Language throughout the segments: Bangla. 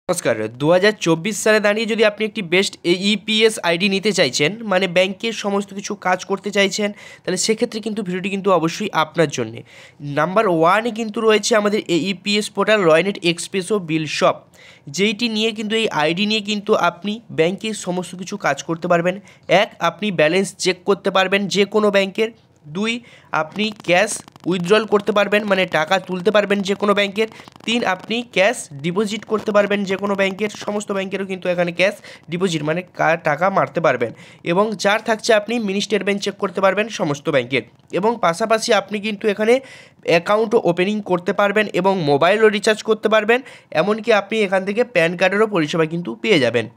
নমস্কার। 2024 সালে দাঁড়িয়ে যদি আপনি একটি বেস্ট ইপিএস আইডি নিতে চাইছেন, মানে ব্যাংকের সমস্ত কিছু কাজ করতে চাইছেন, তাহলে সেক্ষেত্রে কিন্তু ভিডিওটি কিন্তু অবশ্যই আপনার জন্যে। নাম্বার 1-এ কিন্তু রয়েছে আমাদের ইপিএস পোর্টাল রয়নেট এক্সপ্রেসো বিল শপ, যেইটি নিয়ে কিন্তু এই আইডি নিয়ে কিন্তু আপনি ব্যাংকের সমস্ত কিছু কাজ করতে পারবেন। আপনি ব্যালেন্স চেক করতে পারবেন যে কোনো ব্যাংকের। 2, আপনি ক্যাশ উইথড্রল করতে পারবেন, মানে টাকা তুলতে পারবেন যে কোনো ব্যাংকের। 3, আপনি ক্যাশ ডিপোজিট করতে পারবেন যে কোনো ব্যাংকের, সমস্ত ব্যাংকেরও কিন্তু এখানে ক্যাশ ডিপোজিট মানে টাকা মারতে পারবেন। এবং 4 থাকছে আপনি মিনি স্টেটমেন্ট চেক করতে পারবেন সমস্ত ব্যাংকের। এবং পাশাপাশি আপনি কিন্তু এখানে অ্যাকাউন্টও ওপেনিং করতে পারবেন এবং মোবাইলও রিচার্জ করতে পারবেন। এমনকি আপনি এখান থেকে প্যান কার্ডেরও পরিষেবা কিন্তু পেয়ে যাবেন।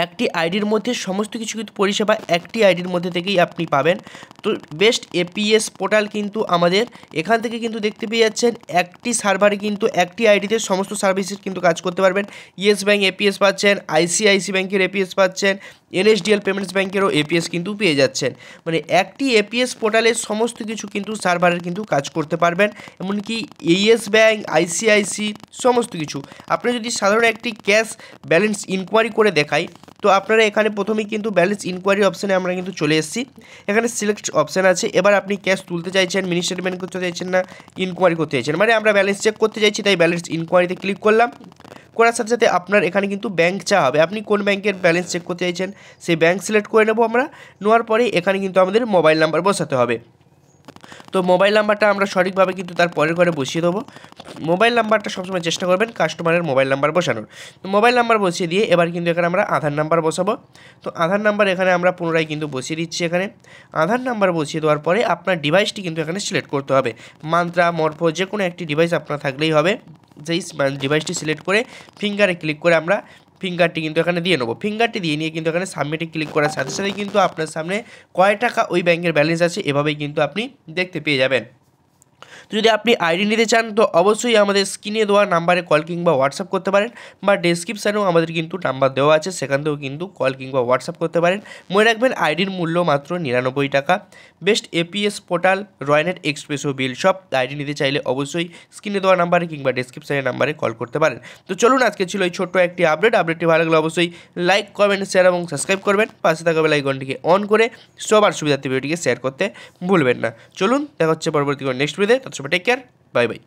একটি আইডির মধ্যে সমস্ত কিছু কিন্তু পরিষেবা একটি আইডির মধ্যে থেকেই আপনি পাবেন। তো বেস্ট এপিএস পোর্টাল কিন্তু আমাদের এখান থেকে কিন্তু দেখতে পেয়ে যাচ্ছেন, একটি সার্ভারে কিন্তু একটি আইডিতে সমস্ত সার্ভিসেস কিন্তু কাজ করতে পারবেন। ইয়েস ব্যাঙ্ক এপিএস পাচ্ছেন, আইসিআইসি ব্যাঙ্কের এপিএস পাচ্ছেন, এনএসডিএল পেমেন্টস ব্যাঙ্কেরও এপিএস কিন্তু পেয়ে যাচ্ছেন। মানে একটি এপিএস পোর্টালে সমস্ত কিছু কিন্তু সার্ভারের কিন্তু কাজ করতে পারবেন। এমনকি ইয়েস ব্যাঙ্ক, আইসিআইসি সমস্ত কিছু। আপনি যদি সাধারণ একটি ক্যাশ ব্যালেন্স ইনকোয়ারি করে দেখাই, তো আপনারা এখানে প্রথমেই কিন্তু ব্যালেন্স ইনকোয়ারি অপশানে আমরা কিন্তু চলে এসেছি। এখানে সিলেক্ট অপশান আছে। এবার আপনি ক্যাশ তুলতে চাইছেন, মিনি স্টেটমেন্ট করতে চাইছেন না ইনকোয়ারি করতে চাইছেন, মানে আমরা ব্যালেন্স চেক করতে চাইছি, তাই ব্যালেন্স ইনকোয়ারিতে ক্লিক করলাম। করার সাথে সাথে আপনার এখানে কিন্তু ব্যাঙ্ক চা হবে, আপনি কোন ব্যাংকের ব্যালেন্স চেক করতে চাইছেন সেই ব্যাঙ্ক সিলেক্ট করে নেব আমরা। নেওয়ার পরে এখানে কিন্তু আমাদের মোবাইল নাম্বার বসাতে হবে। তো মোবাইল নাম্বারটা আমরা সঠিকভাবে কিন্তু তার পরের ঘরে বসিয়ে দেবো। মোবাইল নাম্বারটা সবসময় চেষ্টা করবেন কাস্টমারের মোবাইল নাম্বার বসানোর। তো মোবাইল নাম্বার বসিয়ে দিয়ে এবার কিন্তু এখানে আমরা আধার নাম্বার বসাবো। তো আধার নাম্বার এখানে আমরা পুনরায় কিন্তু বসিয়ে দিচ্ছি। এখানে আধার নাম্বার বসিয়ে দেওয়ার পরে আপনার ডিভাইসটি কিন্তু এখানে সিলেক্ট করতে হবে। মান্ত্রা, মরফো যে কোনো একটি ডিভাইস আপনার থাকলেই হবে। যেই ডিভাইসটি সিলেক্ট করে ফিঙ্গারে ক্লিক করে আমরা ফিঙ্গারটি কিন্তু এখানে দিয়ে নেবো। ফিঙ্গারটি দিয়ে নিয়ে কিন্তু এখানে সাবমিটে ক্লিক করার সাথে সাথে কিন্তু আপনার সামনে কয় টাকা ওই ব্যাংকের ব্যালেন্স আছে এভাবেই কিন্তু আপনি দেখতে পেয়ে যাবেন। তো যদি আপনি আইডি নিতে চান তো অবশ্যই আমাদের স্ক্রিনে দেওয়া নাম্বারে কল কিংবা হোয়াটসঅ্যাপ করতে পারেন, বা ডেসক্রিপশানেও আমাদের কিন্তু নাম্বার দেওয়া আছে, সেখান থেকেও কিন্তু কল কিংবা হোয়াটসঅ্যাপ করতে পারেন। মনে রাখবেন আইডির মূল্য মাত্র 99 টাকা। বেস্ট এপিএস পোর্টাল রয়নেট এক্সপ্রেসো বিল শপ। আইডি নিতে চাইলে অবশ্যই স্ক্রিনে দেওয়া নাম্বারে কিংবা ডেসক্রিপশানের নাম্বারে কল করতে পারেন। তো চলুন, আজকে ছিল এই ছোট্ট একটি আপডেটটি ভালো লাগলে অবশ্যই লাইক, কমেন্ট, শেয়ার এবং সাবস্ক্রাইব করবেন। পাশে থাকা বেল আইকনটিকে অন করে সবার সুবিধার্থে ভিডিওটিকে শেয়ার করতে ভুলবেন না। চলুন, দেখা হচ্ছে পরবর্তী নেক্সট ভিডিওতে। ততক্ষণ টেক কেয়ার, বাই বাই।